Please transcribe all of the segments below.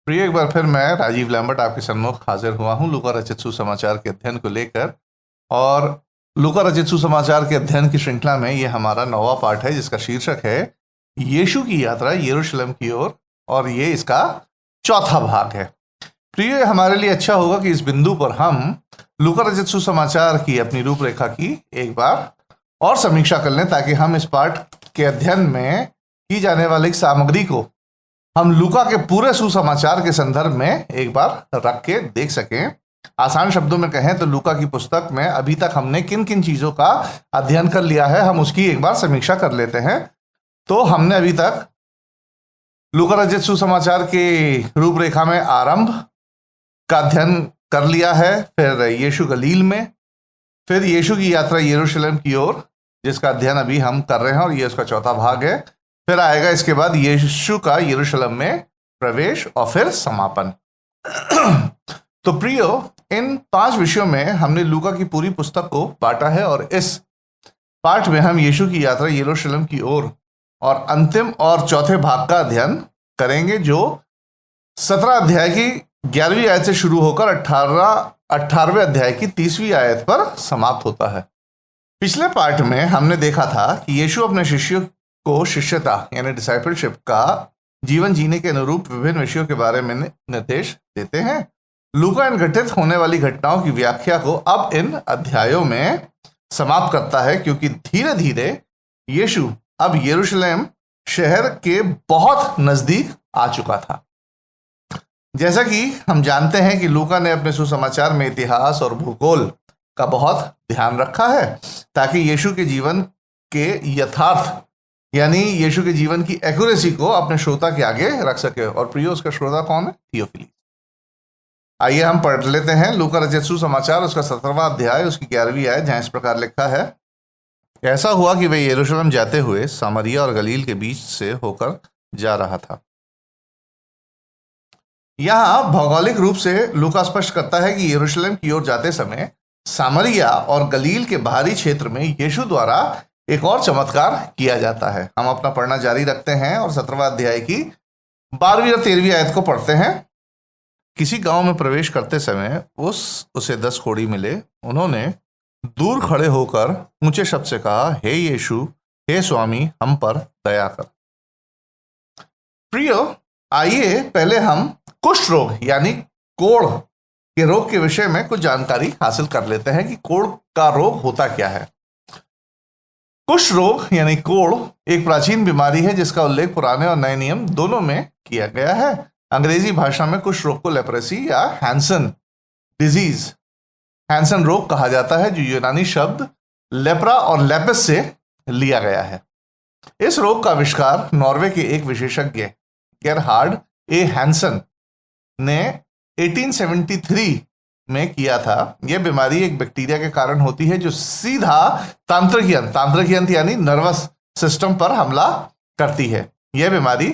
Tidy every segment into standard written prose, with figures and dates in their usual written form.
प्रिय, एक बार फिर मैं राजीव लैम्बर्ट आपके सम्मुख हाजिर हुआ हूँ लूका रचित सुसमाचार के अध्ययन को लेकर। और लूका रचित सुसमाचार के अध्ययन की श्रृंखला में ये हमारा 9वां पाठ है, जिसका शीर्षक है यीशु की यात्रा यरूशलेम की ओर, और ये इसका चौथा भाग है। प्रिय, हमारे लिए अच्छा होगा कि इस बिंदु पर हम लूका रचित सुसमाचार की अपनी रूपरेखा की एक बार और समीक्षा कर लें, ताकि हम इस पाठ के अध्ययन में की जाने वाली सामग्री को हम लूका के पूरे सुसमाचार के संदर्भ में एक बार रख के देख सकें। आसान शब्दों में कहें तो लूका की पुस्तक में अभी तक हमने किन किन चीजों का अध्ययन कर लिया है, हम उसकी एक बार समीक्षा कर लेते हैं। तो हमने अभी तक लूका रचित सुसमाचार के रूपरेखा में आरंभ का अध्ययन कर लिया है, फिर यीशु गलील में, फिर यीशु की यात्रा यरूशलेम की ओर, जिसका अध्ययन अभी हम कर रहे हैं और ये उसका चौथा भाग है। फिर आएगा इसके बाद यीशु का यरूशलेम में प्रवेश और फिर समापन। तो प्रियो, इन 5 विषयों में हमने लूका की पूरी पुस्तक को बांटा है, और इस पाठ में हम यीशु की यात्रा यरूशलेम की ओर और अंतिम और चौथे भाग का अध्ययन करेंगे, जो 17 अध्याय की 11वीं आयत से शुरू होकर 18वें अध्याय की 30वीं आयत पर समाप्त होता है। पिछले पाठ में हमने देखा था कि यीशु अपने शिष्यों को शिष्यता यानी डिसाइपलशिप का जीवन जीने के अनुरूप विभिन्न विषयों के बारे में निर्देश देते हैं। लूका इन घटित होने वाली घटनाओं की व्याख्या को अब इन अध्यायों में समाप्त करता है, क्योंकि धीरे धीरे यीशु अब यरूशलेम शहर के बहुत नजदीक आ चुका था। जैसा कि हम जानते हैं कि लूका ने अपने सुसमाचार में इतिहास और भूगोल का बहुत ध्यान रखा है, ताकि यीशु के जीवन के यथार्थ यानी यीशु के जीवन की एक्यूरेसी को अपने श्रोता के आगे रख सके। और प्रियो, उसका श्रोता कौन है? थियोफिलस। आइए हम पढ़ लेते हैं लूका रचित सुसमाचार, उसका 17वां अध्याय, उसकी 11वीं आयत, जहां इस प्रकार लिखा है। ऐसा हुआ कि वह यरूशलेम जाते हुए सामरिया और गलील के बीच से होकर जा रहा था। यहां भौगोलिक रूप से लूका स्पष्ट करता है कि यरूशलेम की ओर जाते समय सामरिया और गलील के बाहरी क्षेत्र में यीशु द्वारा एक और चमत्कार किया जाता है। हम अपना पढ़ना जारी रखते हैं और 17वां अध्याय की 12वीं और 13वीं आयत को पढ़ते हैं। किसी गांव में प्रवेश करते समय उसे 10 कोढ़ी मिले। उन्होंने दूर खड़े होकर ऊंचे शब्द से कहा, हे यीशु, हे स्वामी, हम पर दया कर। प्रियो, आइए पहले हम कुष्ठ रोग यानी कोढ़ के रोग के विषय में कुछ जानकारी हासिल कर लेते हैं कि कोढ़ का रोग होता क्या है। कुष्ठ रोग यानी कोढ़ एक प्राचीन बीमारी है, जिसका उल्लेख पुराने और नए नियम दोनों में किया गया है। अंग्रेजी भाषा में कुष्ठ रोग को लेप्रेसी या हैंसन डिजीज, हैंसन रोग कहा जाता है, जो यूनानी शब्द लेप्रा और लेपिस से लिया गया है। इस रोग का आविष्कार नॉर्वे के एक विशेषज्ञ गेरहार्ड ए हैंसन ने 1873 में किया था। यह बीमारी एक बैक्टीरिया के कारण होती है, जो सीधा तांत्रिक यंत्र यानी नर्वस सिस्टम पर हमला करती है। यह बीमारी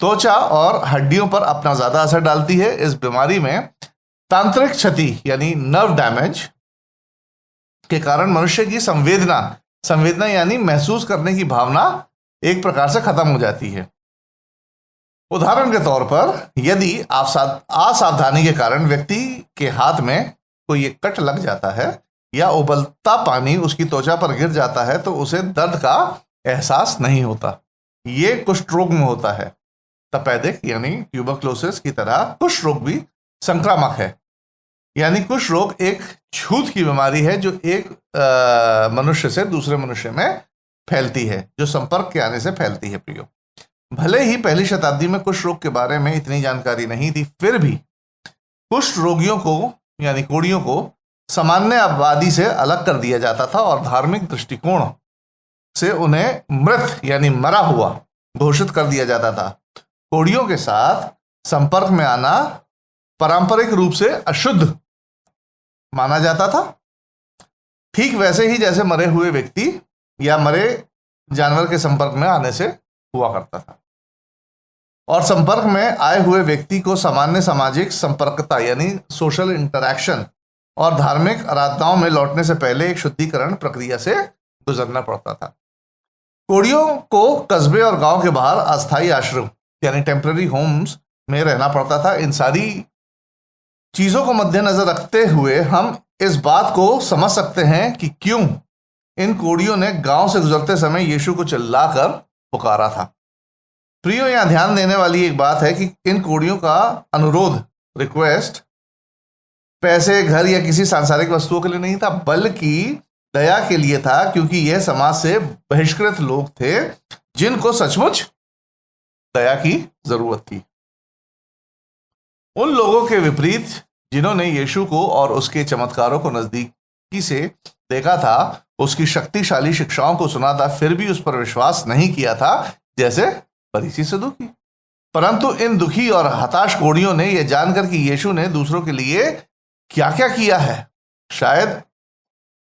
त्वचा और हड्डियों पर अपना ज्यादा असर डालती है। इस बीमारी में तांत्रिक क्षति यानी नर्व डैमेज के कारण मनुष्य की संवेदना यानी महसूस करने की भावना एक प्रकार से खत्म हो जाती है। उदाहरण के तौर पर, यदि असावधानी के कारण व्यक्ति के हाथ में कोई एक कट लग जाता है या उबलता पानी उसकी त्वचा पर गिर जाता है, तो उसे दर्द का एहसास नहीं होता। ये कुष्ठ रोग में होता है। तपेदिक यानी ट्यूबरक्लोसिस की तरह कुष्ठ रोग भी संक्रामक है। यानी कुष्ठ रोग एक छूत की बीमारी है, जो एक मनुष्य से दूसरे मनुष्य में फैलती है, जो संपर्क के आने से फैलती है। प्रियो, भले ही पहली शताब्दी में कुष्ठ रोग के बारे में इतनी जानकारी नहीं थी, फिर भी कुष्ठ रोगियों को यानी कोढ़ियों को सामान्य आबादी से अलग कर दिया जाता था और धार्मिक दृष्टिकोण से उन्हें मृत यानी मरा हुआ घोषित कर दिया जाता था। कोढ़ियों के साथ संपर्क में आना पारंपरिक रूप से अशुद्ध माना जाता था, ठीक वैसे ही जैसे मरे हुए व्यक्ति या मरे जानवर के संपर्क में आने से हुआ करता था। और संपर्क में आए हुए व्यक्ति को सामान्य सामाजिक संपर्कता यानी सोशल इंटरैक्शन और धार्मिक आराधनाओं में लौटने से पहले एक शुद्धिकरण प्रक्रिया से गुजरना पड़ता था। कोढ़ियों को कस्बे और गांव के बाहर अस्थायी आश्रम यानी टेम्पररी होम्स में रहना पड़ता था। इन सारी चीजों को मद्देनजर रखते हुए हम इस बात को समझ सकते हैं कि क्यों इन कोड़ियों ने गांव से गुजरते समय यीशु को चिल्लाकर पुकारा था। प्रियो, यहां ध्यान देने वाली एक बात है कि इन कोड़ियों का अनुरोध, रिक्वेस्ट, पैसे, घर या किसी सांसारिक वस्तुओं के लिए नहीं था, बल्कि दया के लिए था, क्योंकि यह समाज से बहिष्कृत लोग थे जिनको सचमुच दया की जरूरत थी। उन लोगों के विपरीत जिन्होंने यीशु को और उसके चमत्कारों को नजदीकी से देखा था, उसकी शक्तिशाली शिक्षाओं को सुना था, फिर भी उस पर विश्वास नहीं किया था, जैसे फरीसी सदूकी। परंतु इन दुखी और हताश कोड़ियों ने यह जानकर कि यीशु ने दूसरों के लिए क्या क्या किया है, शायद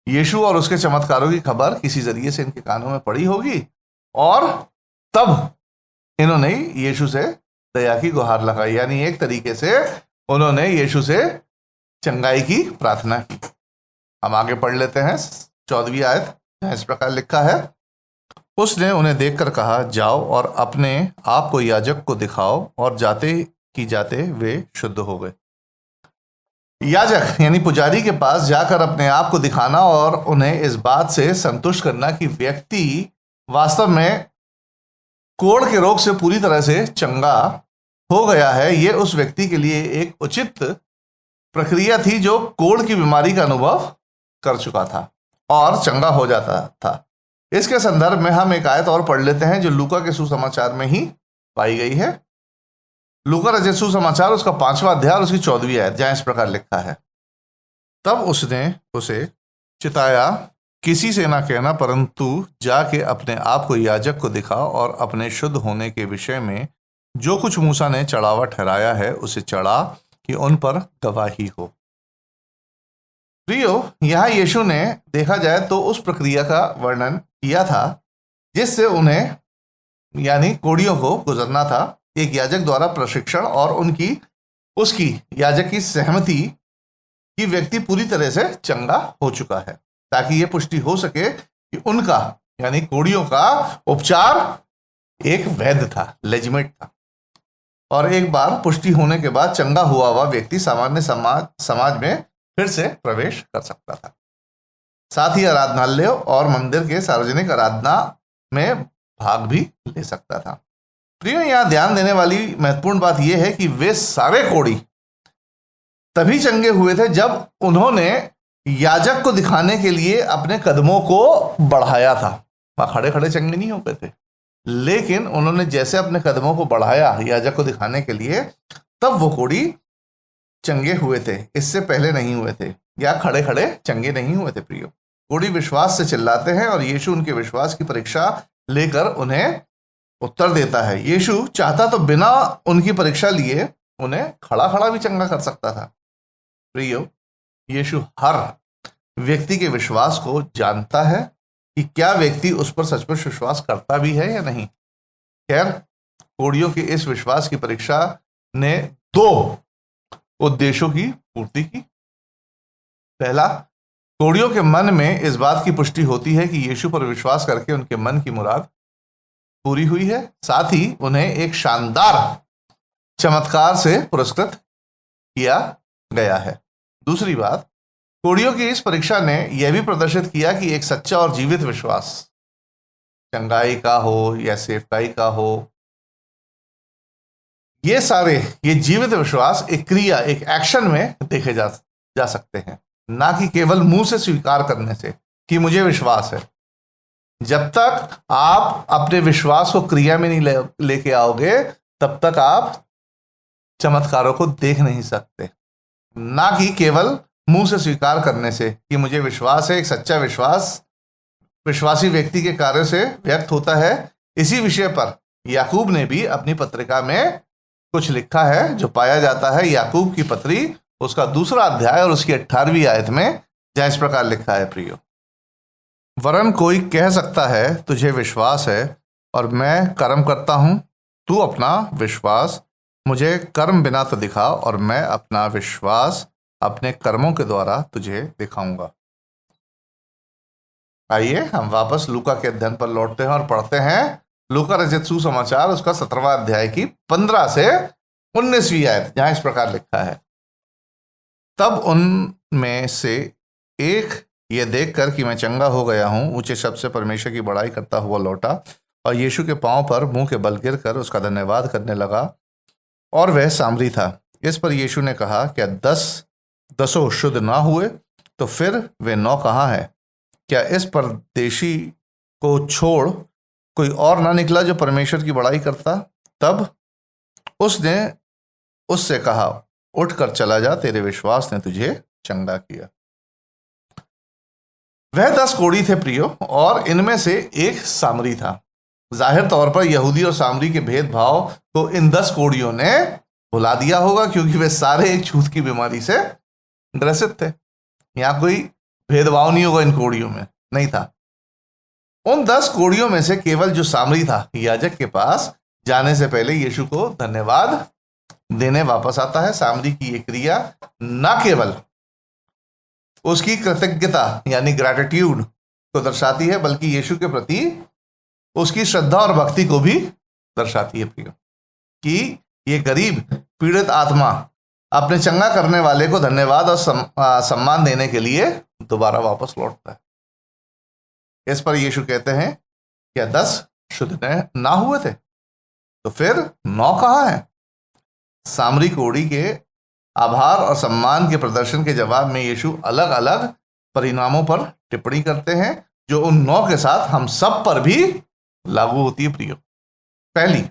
यीशु और उसके चमत्कारों की खबर किसी जरिए से इनके कानों में पड़ी होगी, और तब इन्होंने यीशु से दया की गुहार लगाई, यानी एक तरीके से उन्होंने यीशु से चंगाई की प्रार्थना की। हम आगे पढ़ लेते हैं 14वीं आयत, जहां इस प्रकार लिखा है, उसने उन्हें देखकर कहा, जाओ और अपने आप को याजक को दिखाओ, और जाते की जाते वे शुद्ध हो गए। याजक यानी पुजारी के पास जाकर अपने आप को दिखाना और उन्हें इस बात से संतुष्ट करना कि व्यक्ति वास्तव में कोढ़ के रोग से पूरी तरह से चंगा हो गया है, यह उस व्यक्ति के लिए एक उचित प्रक्रिया थी जो कोढ़ की बीमारी का अनुभव कर चुका था और चंगा हो जाता था। इसके संदर्भ में हम एक आयत और पढ़ लेते हैं जो लूका के सुसमाचार में ही पाई गई है। लूका रचित सुसमाचार उसका 5वां अध्याय और उसकी 14वीं आयत, जहां इस प्रकार लिखा है, तब उसने उसे चिताया, किसी से ना कहना, परंतु जाके अपने आप को याजक को दिखाओ और अपने शुद्ध होने के विषय में जो कुछ मूसा ने चढ़ावा ठहराया है उसे चढ़ा, कि उन पर गवाही हो। प्रियो, यहां यीशु ने देखा जाए तो उस प्रक्रिया का वर्णन किया था जिससे उन्हें यानी कोड़ियों को गुजरना था। एक याजक द्वारा प्रशिक्षण और उसकी याजक की सहमति कि व्यक्ति पूरी तरह से चंगा हो चुका है, ताकि यह पुष्टि हो सके कि उनका यानी कोड़ियों का उपचार एक वैध था, लेजिमेट था। और एक बार पुष्टि होने के बाद चंगा हुआ हुआ व्यक्ति सामान्य समाज में फिर से प्रवेश कर सकता था। साथ ही आराधनालय और मंदिर के सार्वजनिक आराधना में भाग भी ले सकता था। प्रियो, यहां ध्यान देने वाली महत्वपूर्ण बात यह है कि वे सारे कोढ़ी तभी चंगे हुए थे जब उन्होंने याजक को दिखाने के लिए अपने कदमों को बढ़ाया था। वहां खड़े खड़े चंगे नहीं हो गए थे, लेकिन उन्होंने जैसे अपने कदमों को बढ़ाया याजक को दिखाने के लिए, तब वो कोढ़ी चंगे हुए थे, इससे पहले नहीं हुए थे, या खड़े खड़े चंगे नहीं हुए थे। प्रियो, कोढ़ी विश्वास से चिल्लाते हैं और यीशु उनके विश्वास की परीक्षा लेकर उन्हें उत्तर देता है। यीशु चाहता तो बिना उनकी परीक्षा लिए उन्हें खड़ा खड़ा भी चंगा कर सकता था। प्रियो, यीशु हर व्यक्ति के विश्वास को जानता है कि क्या व्यक्ति उस पर सचमुच विश्वास करता भी है या नहीं। खैर, कोढ़ियों के इस विश्वास की परीक्षा ने 2 उद्देश्यों की पूर्ति की। पहला, कोढ़ियों के मन में इस बात की पुष्टि होती है कि यीशु पर विश्वास करके उनके मन की मुराद पूरी हुई है। साथ ही उन्हें एक शानदार चमत्कार से पुरस्कृत किया गया है। दूसरी बात, कोढ़ियों की इस परीक्षा ने यह भी प्रदर्शित किया कि एक सच्चा और जीवित विश्वास, चंगाई का हो या सेवकाई का हो, ये जीवित विश्वास एक क्रिया, एक एक्शन में देखे जा सकते हैं, ना कि केवल मुंह से स्वीकार करने से कि मुझे विश्वास है। जब तक आप अपने विश्वास को क्रिया में नहीं लेके आओगे, तब तक आप चमत्कारों को देख नहीं सकते। ना कि केवल मुंह से स्वीकार करने से कि मुझे विश्वास है। एक सच्चा विश्वास विश्वासी व्यक्ति के कार्यों से व्यक्त होता है। इसी विषय पर याकूब ने भी अपनी पत्रिका में कुछ लिखा है, जो पाया जाता है याकूब की पत्री उसका 2 अध्याय और उसकी 18वीं आयत में, जहां इस प्रकार लिखा है, प्रियो, वरन कोई कह सकता है तुझे विश्वास है और मैं कर्म करता हूं, तू अपना विश्वास मुझे कर्म बिना तो दिखा और मैं अपना विश्वास अपने कर्मों के द्वारा तुझे दिखाऊंगा। आइए हम वापस लूका के अध्ययन पर लौटते हैं और पढ़ते हैं लूका रचित सुसमाचार उसका 17वां अध्याय की 15 से 19वीं आयत जहां इस प्रकार लिखा है, तब उनमें से एक ये देखकर कि मैं चंगा हो गया हूं ऊंचे शब्द से परमेश्वर की बड़ाई करता हुआ लौटा और यीशु के पांव पर मुंह के बल गिर कर उसका धन्यवाद करने लगा, और वह सामरी था। इस पर यीशु ने कहा, क्या दसों शुद्ध ना हुए? तो फिर वे 9 कहाँ हैं? क्या इस परदेशी को छोड़ कोई और ना निकला जो परमेश्वर की बड़ाई करता? तब उसने उससे कहा, उठकर चला जा, तेरे विश्वास ने तुझे चंगा किया। वह 10 कोढ़ी थे प्रियो, और इनमें से एक सामरी था। जाहिर तौर पर यहूदी और सामरी के भेदभाव को इन 10 कोढ़ियों ने भुला दिया होगा, क्योंकि वे सारे एक छूत की बीमारी से ग्रसित थे। यहां कोई भेदभाव नहीं होगा इन कोढ़ियों में, नहीं था। उन 10 कोढ़ियों में से केवल जो सामरी था याजक के पास जाने से पहले यीशु को धन्यवाद देने वापस आता है। सामरी की ये क्रिया न केवल उसकी कृतज्ञता यानी ग्रैटिट्यूड को दर्शाती है, बल्कि यीशु के प्रति उसकी श्रद्धा और भक्ति को भी दर्शाती है प्रियो, कि ये गरीब पीड़ित आत्मा अपने चंगा करने वाले को धन्यवाद और सम्मान देने के लिए दोबारा वापस लौटता है। इस पर यीशु कहते हैं, क्या 10 शुद्ध ना हुए थे? तो फिर 9 कहाँ हैं? सामरी कोढ़ी के आभार और सम्मान के प्रदर्शन के जवाब में यीशु अलग अलग परिणामों पर टिप्पणी करते हैं, जो उन 9 के साथ हम सब पर भी लागू होती है प्रियो। पहली,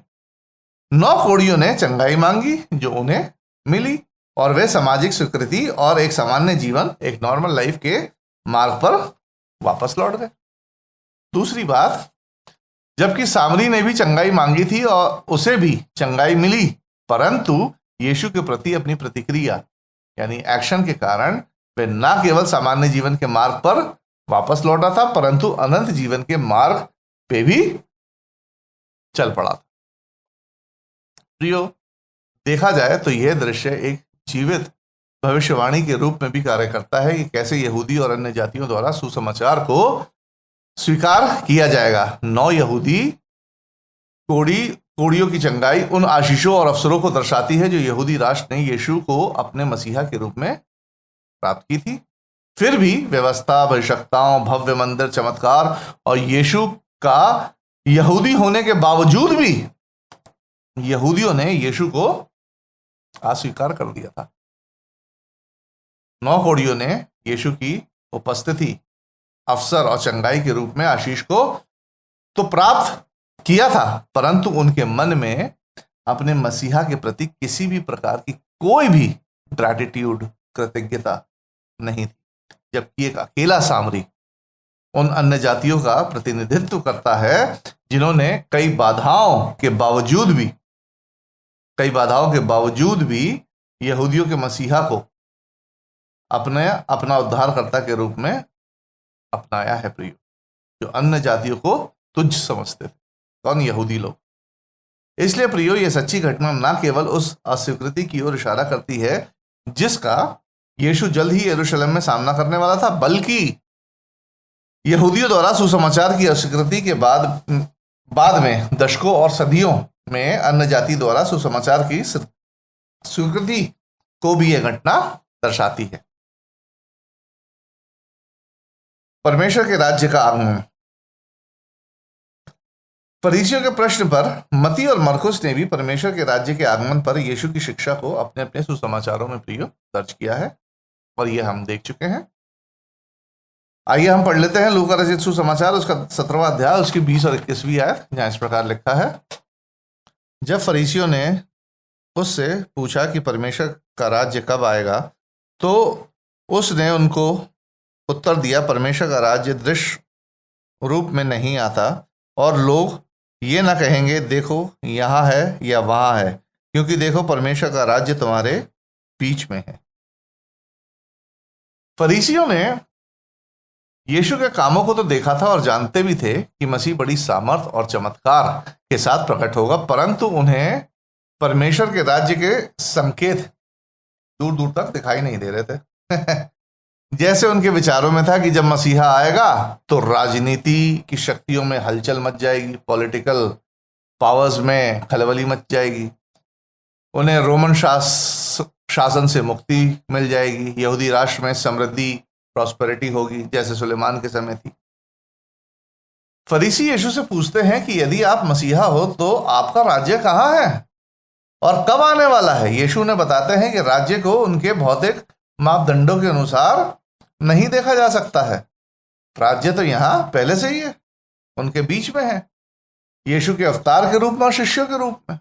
9 कोढ़ियों ने चंगाई मांगी जो उन्हें मिली, और वे सामाजिक स्वीकृति और एक सामान्य जीवन, एक नॉर्मल लाइफ के मार्ग पर वापस लौट गए। दूसरी बात, जबकि सामरी ने भी चंगाई मांगी थी और उसे भी चंगाई मिली, परंतु यीशु के प्रति अपनी प्रतिक्रिया यानी एक्शन के कारण वे न केवल सामान्य जीवन के मार्ग पर वापस लौटा था, परंतु अनंत जीवन के मार्ग पे भी चल पड़ा था। प्रियो, देखा जाए तो यह दृश्य एक जीवित भविष्यवाणी के रूप में भी कार्य करता है कि कैसे यहूदी और अन्य जातियों द्वारा सुसमाचार को स्वीकार किया जाएगा। 9 यहूदी कोढ़ियों की चंगाई उन आशीषों और अवसरों को दर्शाती है जो यहूदी राष्ट्र ने यीशु को अपने मसीहा के रूप में प्राप्त की थी। फिर भी व्यवस्था, भविष्यवक्ताओं, भव्य मंदिर, चमत्कार और यीशु का यहूदी होने के बावजूद भी यहूदियों ने यीशु को अस्वीकार कर दिया था। 9 कोढ़ियों ने यीशु की उपस्थिति, अवसर और चंगाई के रूप में आशीष को तो प्राप्त किया था, परंतु उनके मन में अपने मसीहा के प्रति किसी भी प्रकार की कोई भी ग्रैटिट्यूड, कृतज्ञता नहीं थी। जबकि एक अकेला सामरी उन अन्य जातियों का प्रतिनिधित्व करता है जिन्होंने कई बाधाओं के बावजूद भी यहूदियों के मसीहा को अपना उद्धारकर्ता के रूप में अपनाया है प्रियो, जो अन्य जातियों को तुच्छ समझते थे। कौन? यहूदी लोग। इसलिए प्रियो, यह सच्ची घटना न केवल उस अस्वीकृति की ओर इशारा करती है जिसका यीशु जल्द ही यरूशलेम में सामना करने वाला था, बल्कि यहूदियों द्वारा सुसमाचार की अस्वीकृति के बाद में दशकों और सदियों में अन्य जाति द्वारा सुसमाचार की स्वीकृति को भी यह घटना दर्शाती है। परमेश्वर के राज्य का आगमन। फरीसियों के प्रश्न पर मती और मरकुस ने भी परमेश्वर के राज्य के आगमन पर यीशु की शिक्षा को अपने अपने सुसमाचारों में प्रियो दर्ज किया है, और यह हम देख चुके हैं। आइए हम पढ़ लेते हैं लूका रचित सुसमाचार, उसका 17वां अध्याय, उसकी 20 और 21वीं आयत, जहां इस प्रकार लिखा है। जब फरीसियों ने उससे पूछा कि परमेश्वर का राज्य कब आएगा, तो उसने उनको उत्तर दिया, परमेश्वर का राज्य दृश्य रूप में नहीं आता, और लोग ये ना कहेंगे देखो यहाँ है या वहाँ है, क्योंकि देखो परमेश्वर का राज्य तुम्हारे बीच में है। फरीसियों ने यीशु के कामों को तो देखा था और जानते भी थे कि मसीह बड़ी सामर्थ और चमत्कार के साथ प्रकट होगा, परंतु उन्हें परमेश्वर के राज्य के संकेत दूर दूर तक दिखाई नहीं दे रहे थे। जैसे उनके विचारों में था कि जब मसीहा आएगा तो राजनीति की शक्तियों में हलचल मच जाएगी, पॉलिटिकल पावर्स में खलबली मच जाएगी, उन्हें रोमन शासन से मुक्ति मिल जाएगी, यहूदी राष्ट्र में समृद्धि प्रॉस्पेरिटी होगी जैसे सुलेमान के समय थी। फरीसी यीशु से पूछते हैं कि यदि आप मसीहा हो तो आपका राज्य कहाँ है और कब आने वाला है। यीशु ने बताते हैं कि राज्य को उनके भौतिक मापदंडों के अनुसार नहीं देखा जा सकता है। राज्य तो यहाँ पहले से ही है, उनके बीच में है, यीशु के अवतार के रूप में और शिष्यों के रूप में।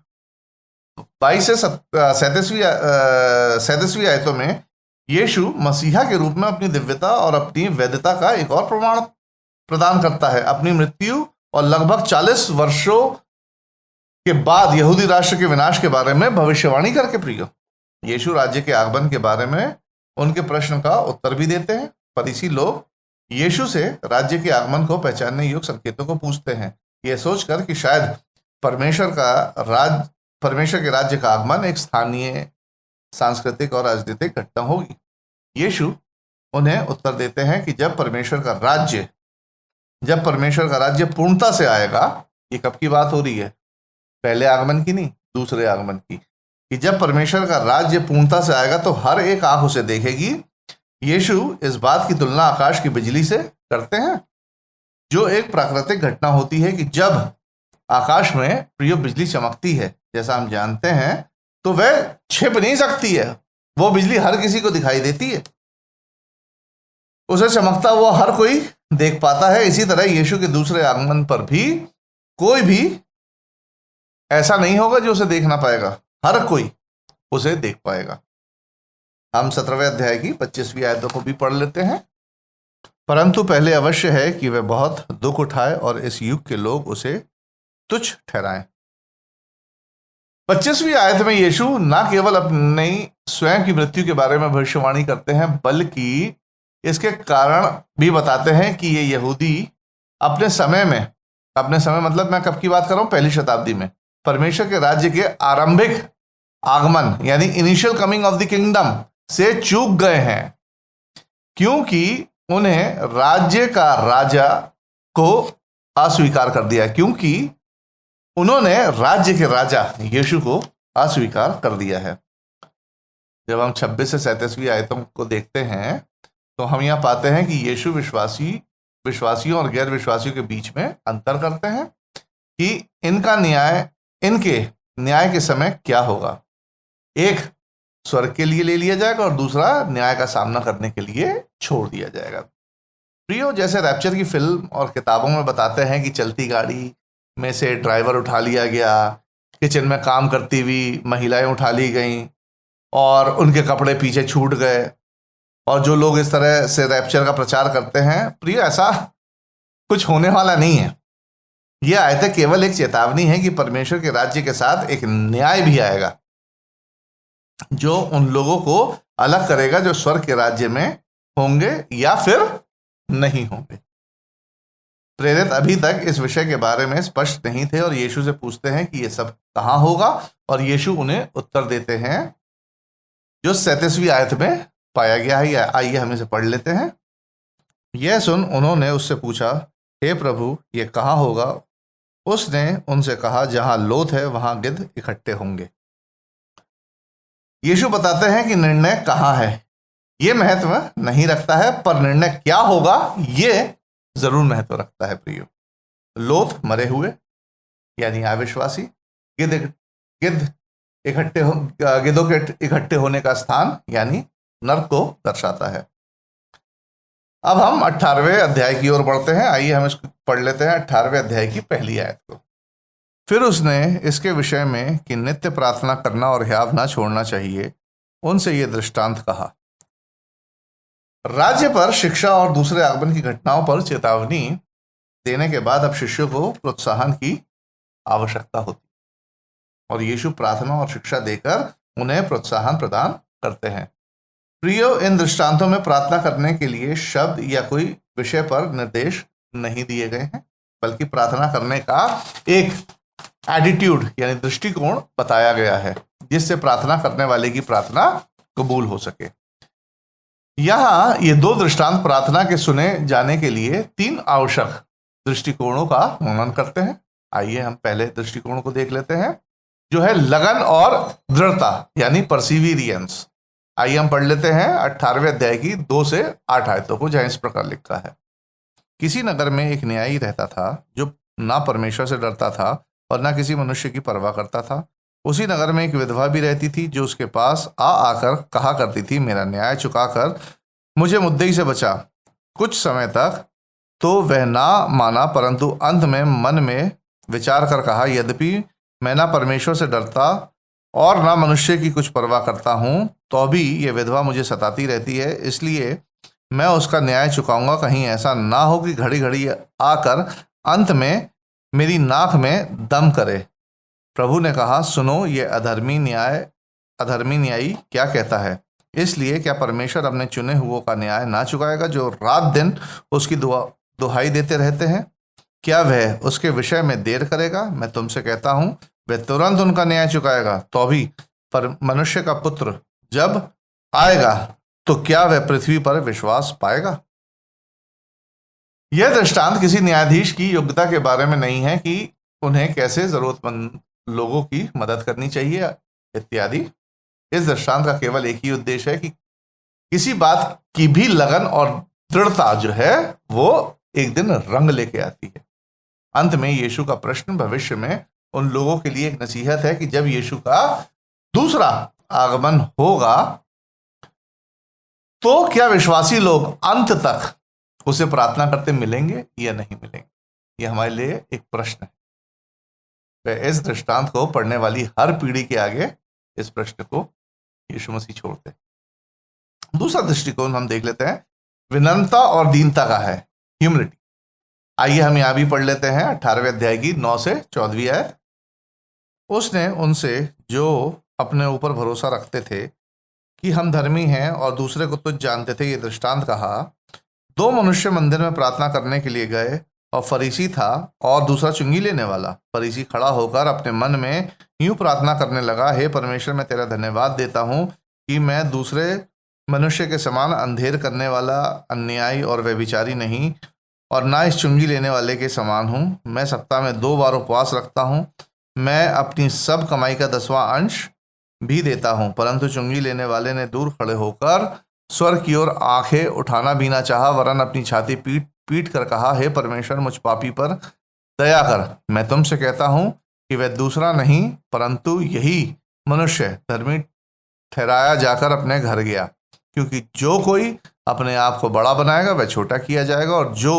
22 से 37वीं आयतों में यीशु मसीहा के रूप में अपनी दिव्यता और अपनी वैधता का एक और प्रमाण प्रदान करता है। अपनी मृत्यु और लगभग 40 वर्षों के बाद यहूदी राष्ट्र के विनाश के बारे में भविष्यवाणी करके प्रियो यीशु राज्य के आगमन के बारे में उनके प्रश्न का उत्तर भी देते हैं। फरीसी लोग यीशु से राज्य के आगमन को पहचानने योग्य संकेतों को पूछते हैं, यह सोचकर कि शायद परमेश्वर के राज्य का आगमन एक स्थानीय सांस्कृतिक और राजनीतिक घटना होगी। यीशु उन्हें उत्तर देते हैं कि जब परमेश्वर का राज्य पूर्णता से आएगा, ये कब की बात हो रही है, पहले आगमन की नहीं, दूसरे आगमन की, कि जब परमेश्वर का राज्य पूर्णता से आएगा तो हर एक आंख उसे देखेगी। यीशु इस बात की तुलना आकाश की बिजली से करते हैं, जो एक प्राकृतिक घटना होती है कि जब आकाश में प्रिय बिजली चमकती है, जैसा हम जानते हैं, तो वह छिप नहीं सकती है, वो बिजली हर किसी को दिखाई देती है, उसे चमकता हुआ हर कोई देख पाता है। इसी तरह यीशु के दूसरे आगमन पर भी कोई भी ऐसा नहीं होगा जो उसे देख ना पाएगा, हर कोई उसे देख पाएगा। हम 17वें अध्याय की 25वीं आयतों को भी पढ़ लेते हैं। परंतु पहले अवश्य है कि वह बहुत दुख उठाए और इस युग के लोग उसे तुच्छ ठहराएं। 25वीं आयत में यीशु न केवल अपनी स्वयं की मृत्यु के बारे में भविष्यवाणी करते हैं, बल्कि इसके कारण भी बताते हैं कि ये यहूदी अपने समय मतलब मैं कब की बात कर रहा हूं, पहली शताब्दी में परमेश्वर के राज्य के आरंभिक आगमन यानी initial coming of the kingdom से चूक गए हैं, क्योंकि उन्हें राज्य का राजा को अस्वीकार कर दिया, क्योंकि उन्होंने राज्य के राजा यीशु को अस्वीकार कर दिया है। जब हम 26 से 37वीं आयतों को देखते हैं तो हम यहां पाते हैं कि यीशु विश्वासियों और गैर विश्वासियों के बीच में अंतर करते हैं कि इनके न्याय के समय क्या होगा। एक स्वर्ग के लिए ले लिया जाएगा और दूसरा न्याय का सामना करने के लिए छोड़ दिया जाएगा। प्रियो, जैसे रैप्चर की फिल्म और किताबों में बताते हैं कि चलती गाड़ी में से ड्राइवर उठा लिया गया, किचन में काम करती हुई महिलाएं उठा ली गईं और उनके कपड़े पीछे छूट गए, और जो लोग इस तरह से रैप्चर का प्रचार करते हैं, प्रिय ऐसा कुछ होने वाला नहीं है। यह आयत केवल एक चेतावनी है कि परमेश्वर के राज्य के साथ एक न्याय भी आएगा जो उन लोगों को अलग करेगा जो स्वर्ग के राज्य में होंगे या फिर नहीं होंगे। प्रेरित अभी तक इस विषय के बारे में स्पष्ट नहीं थे और यीशु से पूछते हैं कि यह सब कहां होगा, और यीशु उन्हें उत्तर देते हैं जो 37वीं आयत में पाया गया है। आइए हम इसे पढ़ लेते हैं। यह सुन उन्होंने उससे पूछा, हे प्रभु, यह कहाँ होगा? उसने उनसे कहा, जहां लोथ है वहां गिद्ध इकट्ठे होंगे। यीशु बताते हैं कि निर्णय कहाँ है यह महत्व नहीं रखता है, पर निर्णय क्या होगा यह जरूर महत्व रखता है। प्रियो, लोथ मरे हुए यानी अविश्वासी, गिद्धों के इकट्ठे होने का स्थान यानी नरक को दर्शाता है। अब हम 18वें अध्याय की ओर बढ़ते हैं। आइए हम इसको पढ़ लेते हैं, 18वें अध्याय की पहली आयत को। फिर उसने इसके विषय में कि नित्य प्रार्थना करना और हियाव ना छोड़ना चाहिए, उनसे यह दृष्टांत कहा। राज्य पर शिक्षा और दूसरे आगमन की घटनाओं पर चेतावनी देने के बाद अब शिष्यों को प्रोत्साहन की आवश्यकता होती और यीशु प्रार्थना और शिक्षा देकर उन्हें प्रोत्साहन प्रदान करते हैं। प्रियो, इन दृष्टांतों में प्रार्थना करने के लिए शब्द या कोई विषय पर निर्देश नहीं दिए गए हैं, बल्कि प्रार्थना करने का एक एटीट्यूड यानी दृष्टिकोण बताया गया है, जिससे प्रार्थना करने वाले की प्रार्थना कबूल हो सके। यहाँ ये दो दृष्टांत प्रार्थना के सुने जाने के लिए 3 आवश्यक दृष्टिकोणों का वर्णन करते हैं। आइए हम पहले दृष्टिकोण को देख लेते हैं, जो है लगन और दृढ़ता यानी परसिवियरेंस। आइए हम पढ़ लेते हैं 18वें अध्याय की 2 से 8 आयतों को, जहां इस प्रकार लिखा है। किसी नगर में एक न्यायी रहता था जो ना परमेश्वर से डरता था और ना किसी मनुष्य की परवाह करता था। उसी नगर में एक विधवा भी रहती थी जो उसके पास आकर कहा करती थी, मेरा न्याय चुकाकर मुझे मुद्दई से बचा। कुछ समय तक तो वह ना माना, परंतु अंत में मन में विचार कर कहा, यद्यपि मैं ना परमेश्वर से डरता और ना मनुष्य की कुछ परवाह करता हूँ, तो भी ये विधवा मुझे सताती रहती है, इसलिए मैं उसका न्याय चुकाऊंगा। कहीं ऐसा ना हो कि घड़ी घड़ी आकर अंत में मेरी नाक में दम करे। प्रभु ने कहा, सुनो, ये अधर्मी न्यायी क्या कहता है। इसलिए क्या परमेश्वर अपने चुने हुओं का न्याय ना चुकाएगा जो रात दिन उसकी दुहाई देते रहते हैं? क्या वह उसके विषय में देर करेगा? मैं तुमसे कहता हूं, वह तुरंत उनका न्याय चुकाएगा। तो भी पर मनुष्य का पुत्र जब आएगा तो क्या वह पृथ्वी पर विश्वास पाएगा? यह दृष्टांत किसी न्यायाधीश की योग्यता के बारे में नहीं है कि उन्हें कैसे जरूरतमंद लोगों की मदद करनी चाहिए इत्यादि। इस दृष्टांत का केवल एक ही उद्देश्य है कि किसी बात की भी लगन और दृढ़ता जो है वो एक दिन रंग लेके आती है। अंत में यीशु का प्रश्न भविष्य में उन लोगों के लिए एक नसीहत है कि जब यीशु का दूसरा आगमन होगा तो क्या विश्वासी लोग अंत तक उसे प्रार्थना करते मिलेंगे या नहीं मिलेंगे? यह हमारे लिए एक प्रश्न है। वह इस दृष्टांत को पढ़ने वाली हर पीढ़ी के आगे इस प्रश्न को यीशु मसीह छोड़ते हैं। दूसरा दृष्टिकोण हम देख लेते हैं, विनम्रता और दीनता का है, ह्यूमिलिटी। आइए हम यहां भी पढ़ लेते हैं 18वें अध्याय की 9 से 14वीं आयत। उसने उनसे जो अपने ऊपर भरोसा रखते थे कि हम धर्मी हैं और दूसरे को तुच्छ जानते थे, ये दृष्टांत कहा। 2 मनुष्य मंदिर में प्रार्थना करने के लिए गए और फरीसी था और दूसरा चुंगी लेने वाला। फरीसी खड़ा होकर अपने मन में यूं प्रार्थना करने लगा, हे परमेश्वर, मैं तेरा धन्यवाद देता हूं कि मैं दूसरे मनुष्य के समान अंधेर करने वाला, अन्यायी और व्यभिचारी नहीं, और ना इस चुंगी लेने वाले के समान हूं। मैं सप्ताह में 2 बार उपवास रखता हूं। मैं अपनी सब कमाई का 10वां अंश भी देता हूं। परंतु चुंगी लेने वाले ने दूर खड़े होकर स्वर्ग की ओर आंखें उठाना भी ना चाहा, वरन अपनी छाती पीट पीट कर कहा, हे परमेश्वर, मुझ पापी पर दया कर। मैं तुमसे कहता हूं कि वह दूसरा नहीं परंतु यही मनुष्य धर्मी ठहराया जाकर अपने घर गया। क्योंकि जो कोई अपने आप को बड़ा बनाएगा वह छोटा किया जाएगा, और जो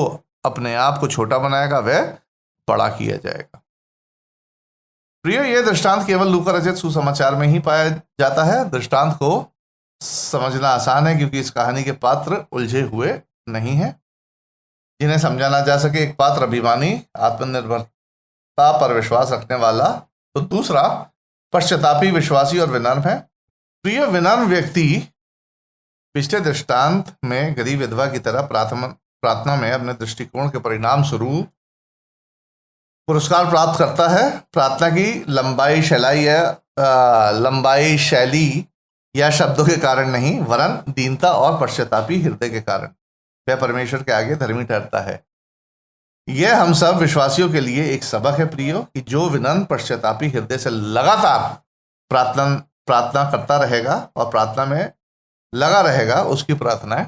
अपने आप को छोटा बनाएगा वह बड़ा किया जाएगा। प्रियो, यह दृष्टांत केवल लूका रचित सुसमाचार में ही पाया जाता है। दृष्टांत को समझना आसान है क्योंकि इस कहानी के पात्र उलझे हुए नहीं हैं, जिन्हें समझाना जा सके। एक पात्र अभिमानी, आत्मनिर्भरता पर विश्वास रखने वाला, तो दूसरा पश्चातापी, विश्वासी और विनम्र है। प्रिय, विनम्र व्यक्ति पिछले दृष्टांत में गरीब विधवा की तरह प्रार्थना में अपने दृष्टिकोण के परिणाम स्वरूप पुरस्कार प्राप्त करता है। प्रार्थना की लंबाई शैली या शब्दों के कारण नहीं, वरन दीनता और पश्चातापी हृदय के कारण वह परमेश्वर के आगे धर्मी ठहरता है। यह हम सब विश्वासियों के लिए एक सबक है प्रियो, कि जो विनम्र पश्चातापी हृदय से लगातार प्रार्थना करता रहेगा और प्रार्थना में लगा रहेगा, उसकी प्रार्थनाएं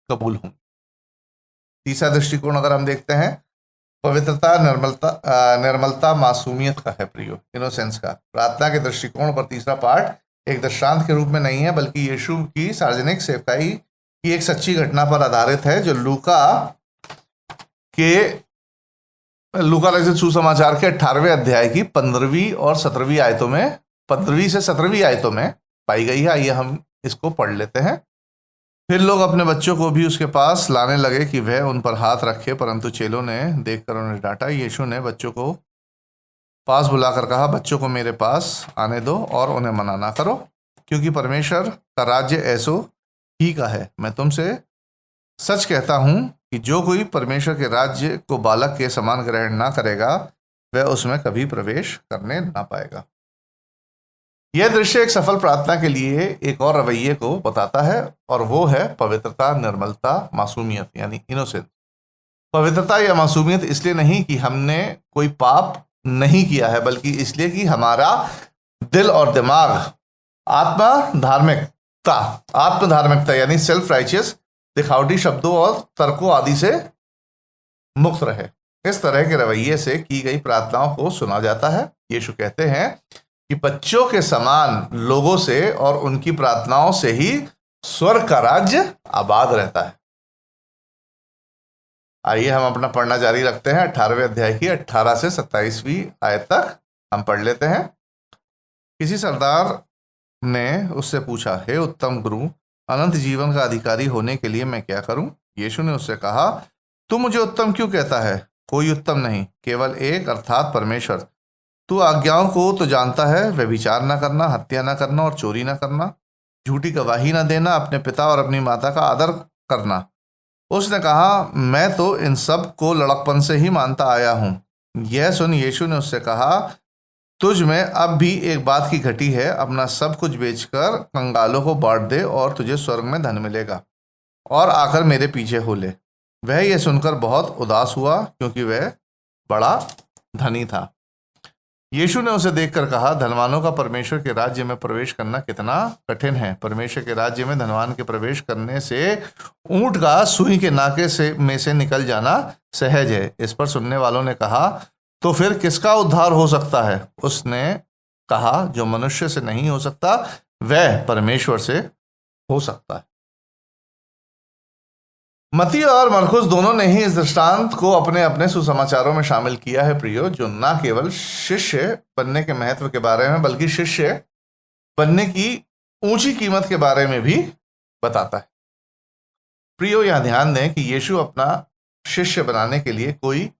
कबूल होंगी। तीसरा दृष्टिकोण अगर हम देखते हैं, पवित्रता, निर्मलता, मासूमियत का है प्रियो, इनोसेंस का। प्रार्थना के दृष्टिकोण पर तीसरा पार्ट एक दृष्टांत के रूप में नहीं है, बल्कि यीशु की सार्वजनिक सेवकाई की एक सच्ची घटना पर आधारित है, जो लूका रचित सुसमाचार के 18वें अध्याय की 15वीं और 17वीं आयतों में, 15वीं से 17वीं आयतों में पाई गई है। आइए हम इसको पढ़ लेते हैं। फिर लोग अपने बच्चों को भी उसके पास लाने लगे कि वह उन पर हाथ रखे, परंतु चेलों ने देखकर उन्हें डांटा। यीशु ने बच्चों को पास बुलाकर कहा, बच्चों को मेरे पास आने दो और उन्हें मना ना करो, क्योंकि परमेश्वर का राज्य ऐसो ही का है। मैं तुमसे सच कहता हूं कि जो कोई परमेश्वर के राज्य को बालक के समान ग्रहण ना करेगा वह उसमें कभी प्रवेश करने ना पाएगा। यह दृश्य एक सफल प्रार्थना के लिए एक और रवैये को बताता है, और वो है पवित्रता, निर्मलता, मासूमियत यानी इनोसेंस। पवित्रता या मासूमियत इसलिए नहीं कि हमने कोई पाप नहीं किया है, बल्कि इसलिए कि हमारा दिल और दिमाग धार्मिकता आत्मधार्मिकता यानी सेल्फ राइचियस दिखावटी शब्दों और तर्कों आदि से मुक्त रहे। इस तरह के रवैये से की गई प्रार्थनाओं को सुना जाता है। यीशु कहते हैं कि बच्चों के समान लोगों से और उनकी प्रार्थनाओं से ही स्वर्ग का राज्य आबाद रहता है। आइए हम अपना पढ़ना जारी रखते हैं। 18वें अध्याय की 18 से 27वीं आयत तक हम पढ़ लेते हैं। किसी सरदार ने उससे पूछा, हे उत्तम गुरु, अनंत जीवन का अधिकारी होने के लिए मैं क्या करूं? यीशु ने उससे कहा, तू मुझे उत्तम क्यों कहता है? कोई उत्तम नहीं, केवल एक, अर्थात परमेश्वर। तू आज्ञाओं को तो जानता है, व्यभिचार न करना, हत्या न करना और चोरी न करना, झूठी गवाही न देना, अपने पिता और अपनी माता का आदर करना। उसने कहा, मैं तो इन सब को लड़कपन से ही मानता आया हूं। यह सुन यीशु ने उससे कहा, तुझ में अब भी एक बात की घटी है। अपना सब कुछ बेचकर कंगालों को बांट दे और तुझे स्वर्ग में धन मिलेगा, और आकर मेरे पीछे हो ले। वह यह सुनकर बहुत उदास हुआ, क्योंकि वह बड़ा धनी था। यीशु ने उसे देखकर कहा, धनवानों का परमेश्वर के राज्य में प्रवेश करना कितना कठिन है। परमेश्वर के राज्य में धनवान के प्रवेश करने से ऊंट का सुई के नाके में से निकल जाना सहज है। इस पर सुनने वालों ने कहा, तो फिर किसका उद्धार हो सकता है? उसने कहा, जो मनुष्य से नहीं हो सकता वह परमेश्वर से हो सकता है। मत्ती और मरकुस दोनों ने ही इस दृष्टांत को अपने अपने सुसमाचारों में शामिल किया है प्रियो, जो न केवल शिष्य बनने के महत्व के बारे में बल्कि शिष्य बनने की ऊंची कीमत के बारे में भी बताता है। प्रियो, यह ध्यान दें कि यीशु अपना शिष्य बनाने के लिए कोई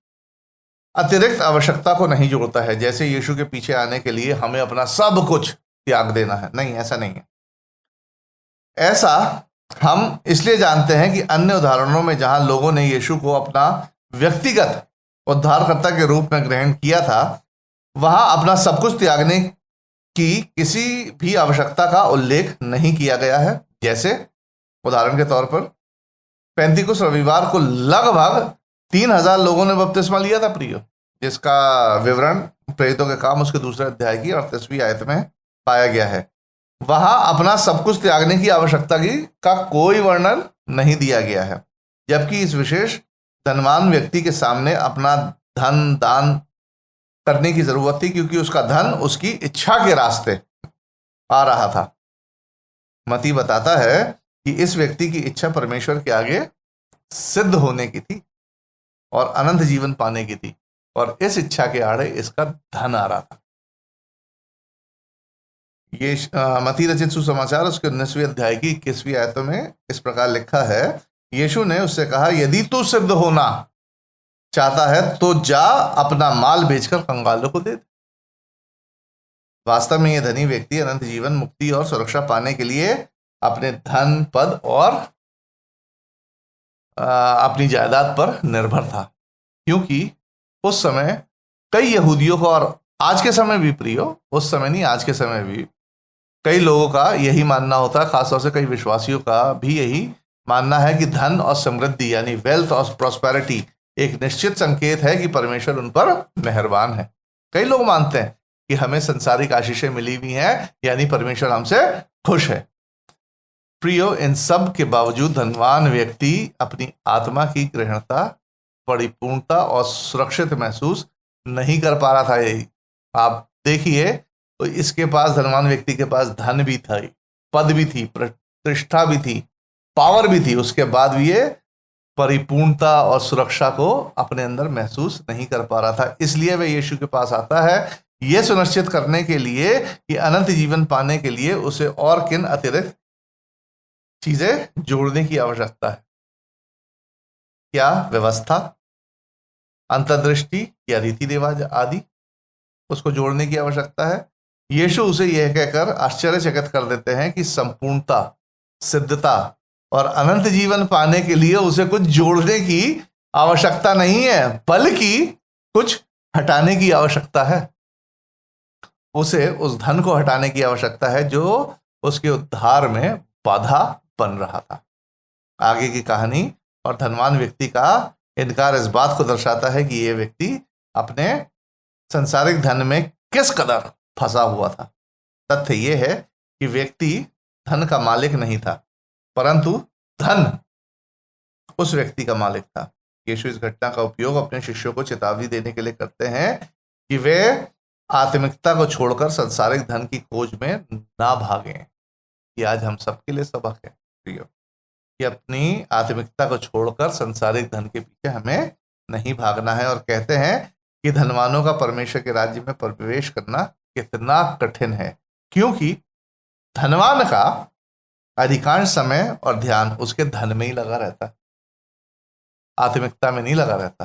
अतिरिक्त आवश्यकता को नहीं जोड़ता है, जैसे यीशु के पीछे आने के लिए हमें अपना सब कुछ त्याग देना है। नहीं, ऐसा नहीं है। ऐसा हम इसलिए जानते हैं कि अन्य उदाहरणों में जहां लोगों ने यीशु को अपना व्यक्तिगत उद्धारकर्ता के रूप में ग्रहण किया था, वहां अपना सब कुछ त्यागने की किसी भी आवश्यकता का उल्लेख नहीं किया गया है। जैसे उदाहरण के तौर पर पैंतीकुस रविवार को लगभग 3000 लोगों ने बपतिस्मा लिया था प्रियो, जिसका विवरण प्रेरितों के काम उसके दूसरे अध्याय की 38वीं आयत में पाया गया है। वहां अपना सब कुछ त्यागने की आवश्यकता का कोई वर्णन नहीं दिया गया है, जबकि इस विशेष धनवान व्यक्ति के सामने अपना धन दान करने की जरूरत थी, क्योंकि उसका धन उसकी इच्छा के रास्ते आ रहा था। मती बताता है कि इस व्यक्ति की इच्छा परमेश्वर के आगे सिद्ध होने की थी और अनंत जीवन पाने की थी, और इस इच्छा के आड़े इसका धन आ रहा था। ये मती रचित सुसमाचार उसके 19वें अध्याय की 21वीं आयतों में इस प्रकार लिखा है, यीशु ने उससे कहा, यदि तू सिद्ध होना चाहता है तो जा अपना माल बेचकर कंगालों को दे दे। वास्तव में यह धनी व्यक्ति अनंत जीवन, मुक्ति और सुरक्षा पाने के लिए अपने धन, पद और अपनी जायदाद पर निर्भर था, क्योंकि उस समय कई यहूदियों को, और आज के समय भी प्रियो, उस समय नहीं आज के समय भी कई लोगों का यही मानना होता है, खासतौर से कई विश्वासियों का भी यही मानना है कि धन और समृद्धि यानी वेल्थ और प्रॉस्पेरिटी एक निश्चित संकेत है कि परमेश्वर उन पर मेहरबान है। कई लोग मानते हैं कि हमें संसारिक आशीषें मिली हुई हैं, यानी परमेश्वर हमसे खुश है। प्रियो, इन सब के बावजूद धनवान व्यक्ति अपनी आत्मा की गृहणता, परिपूर्णता और सुरक्षित महसूस नहीं कर पा रहा था। यही आप देखिए, तो इसके पास, धनवान व्यक्ति के पास धन भी था, पद भी थी, प्रतिष्ठा भी थी, पावर भी थी, उसके बाद भी ये परिपूर्णता और सुरक्षा को अपने अंदर महसूस नहीं कर पा रहा था। इसलिए वह यीशु के पास आता है, यह सुनिश्चित करने के लिए कि अनंत जीवन पाने के लिए उसे और किन अतिरिक्त चीजें जोड़ने की आवश्यकता है। क्या व्यवस्था, अंतर्दृष्टि या रीति रिवाज आदि उसको जोड़ने की आवश्यकता है। यीशु उसे यह कहकर आश्चर्यचकित कर देते हैं कि संपूर्णता, सिद्धता और अनंत जीवन पाने के लिए उसे कुछ जोड़ने की आवश्यकता नहीं है, बल्कि कुछ हटाने की आवश्यकता है। उसे उस धन को हटाने की आवश्यकता है जो उसके उद्धार में बाधा बन रहा था। आगे की कहानी और धनवान व्यक्ति का इनकार इस बात को दर्शाता है कि यह व्यक्ति अपने संसारिक धन में किस कदर फंसा हुआ था। तथ्य ये है कि व्यक्ति धन का मालिक नहीं था, परंतु धन उस व्यक्ति का मालिक था। यीशु इस घटना का उपयोग अपने शिष्यों को चेतावनी देने के लिए करते हैं कि वे आत्मिकता को छोड़कर सांसारिक धन की खोज में ना भागें। ये आज हम सबके लिए सबक है प्रियो, कि अपनी आत्मिकता को छोड़कर सांसारिक धन के पीछे हमें नहीं भागना है। और कहते हैं कि धनवानों का परमेश्वर के राज्य में प्रवेश करना कितना कठिन है, क्योंकि धनवान का अधिकांश समय और ध्यान उसके धन में ही लगा रहता है, आत्मिकता में नहीं लगा रहता।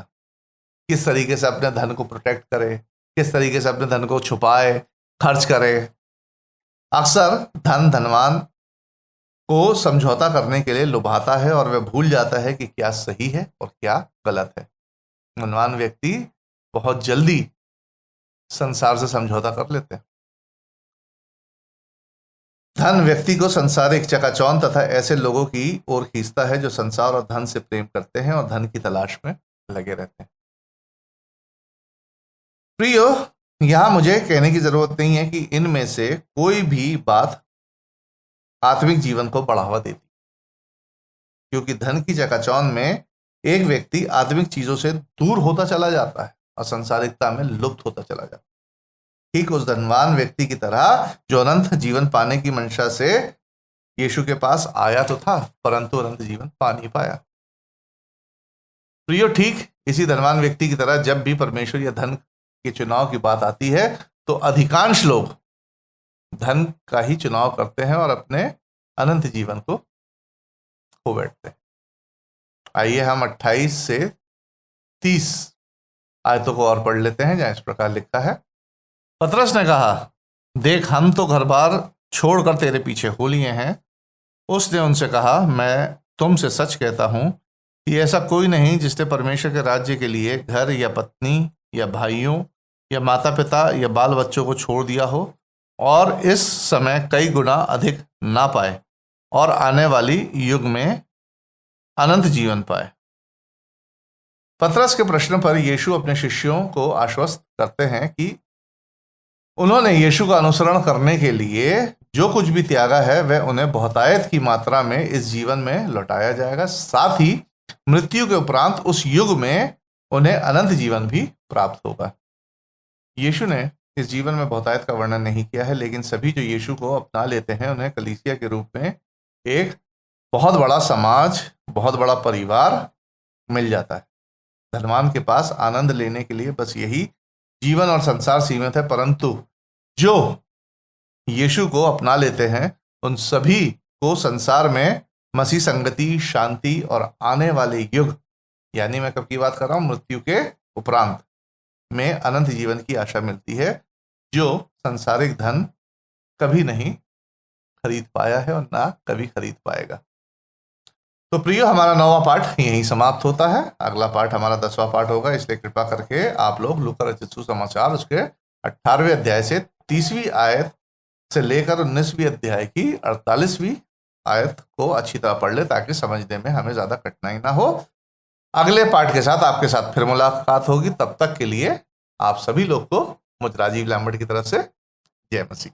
किस तरीके से अपने धन को प्रोटेक्ट करे, किस तरीके से अपने धन को छुपाए, खर्च करे। अक्सर धन धनवान को समझौता करने के लिए लुभाता है और वह भूल जाता है कि क्या सही है और क्या गलत है। धनवान व्यक्ति बहुत जल्दी संसार से समझौता कर लेते हैं। धन व्यक्ति को संसारिक चकाचौंध तथा ऐसे लोगों की ओर खींचता है जो संसार और धन से प्रेम करते हैं और धन की तलाश में लगे रहते हैं। प्रियो, यहां मुझे कहने की जरूरत नहीं है कि इनमें से कोई भी बात आत्मिक जीवन को बढ़ावा देती, क्योंकि धन की चकाचौंध में एक व्यक्ति आत्मिक चीजों से दूर होता चला जाता है और संसारिकता में लुप्त होता चला जाता है। ठीक उस धनवान व्यक्ति की तरह जो अनंत जीवन पाने की मंशा से यीशु के पास आया तो था, परंतु अनंत जीवन पा नहीं पाया। प्रियो, ठीक इसी धनवान व्यक्ति की तरह जब भी परमेश्वर या धन के चुनाव की बात आती है तो अधिकांश लोग धन का ही चुनाव करते हैं और अपने अनंत जीवन को खो बैठते हैं। आइए हम 28 से 30 आयतों को और पढ़ लेते हैं, जहां इस प्रकार लिखा है। पतरस ने कहा, देख हम तो घर बार छोड़कर तेरे पीछे हो लिए हैं। उसने उनसे कहा, मैं तुमसे सच कहता हूं कि ऐसा कोई नहीं जिसने परमेश्वर के राज्य के लिए घर या पत्नी या भाइयों या माता पिता या बाल बच्चों को छोड़ दिया हो और इस समय कई गुना अधिक ना पाए और आने वाली युग में अनंत जीवन पाए। पतरस के प्रश्न पर यीशु अपने शिष्यों को आश्वस्त करते हैं कि उन्होंने यीशु का अनुसरण करने के लिए जो कुछ भी त्यागा है वह उन्हें बहुतायत की मात्रा में इस जीवन में लौटाया जाएगा। साथ ही मृत्यु के उपरांत उस युग में उन्हें अनंत जीवन भी प्राप्त होगा। यीशु ने इस जीवन में बहुतायत का वर्णन नहीं किया है, लेकिन सभी जो यीशु को अपना लेते हैं उन्हें कलीसिया के रूप में एक बहुत बड़ा समाज, बहुत बड़ा परिवार मिल जाता है। धनवान के पास आनंद लेने के लिए बस यही जीवन और संसार सीमित है, परंतु जो यीशु को अपना लेते हैं उन सभी को संसार में मसीह संगति, शांति और आने वाले युग, यानी मैं कब की बात कर रहा हूं, मृत्यु के उपरांत में अनंत जीवन की आशा मिलती है, जो संसारिक धन कभी नहीं खरीद पाया है और ना कभी खरीद पाएगा। तो प्रियो, हमारा 9वां पाठ यहीं समाप्त होता है। अगला पाठ हमारा 10वां पाठ होगा, इसलिए कृपा करके आप लोग लूका रचित सुसमाचार उसके 18वें अध्याय से 30वीं आयत से लेकर 19वीं अध्याय की 48वीं आयत को अच्छी तरह पढ़ ले, ताकि समझने में हमें ज्यादा कठिनाई ना हो। अगले पाठ के साथ आपके साथ फिर मुलाकात होगी। तब तक के लिए आप सभी लोग को मुझ राजीव लैम्बर्ट की तरफ से जय मसीह।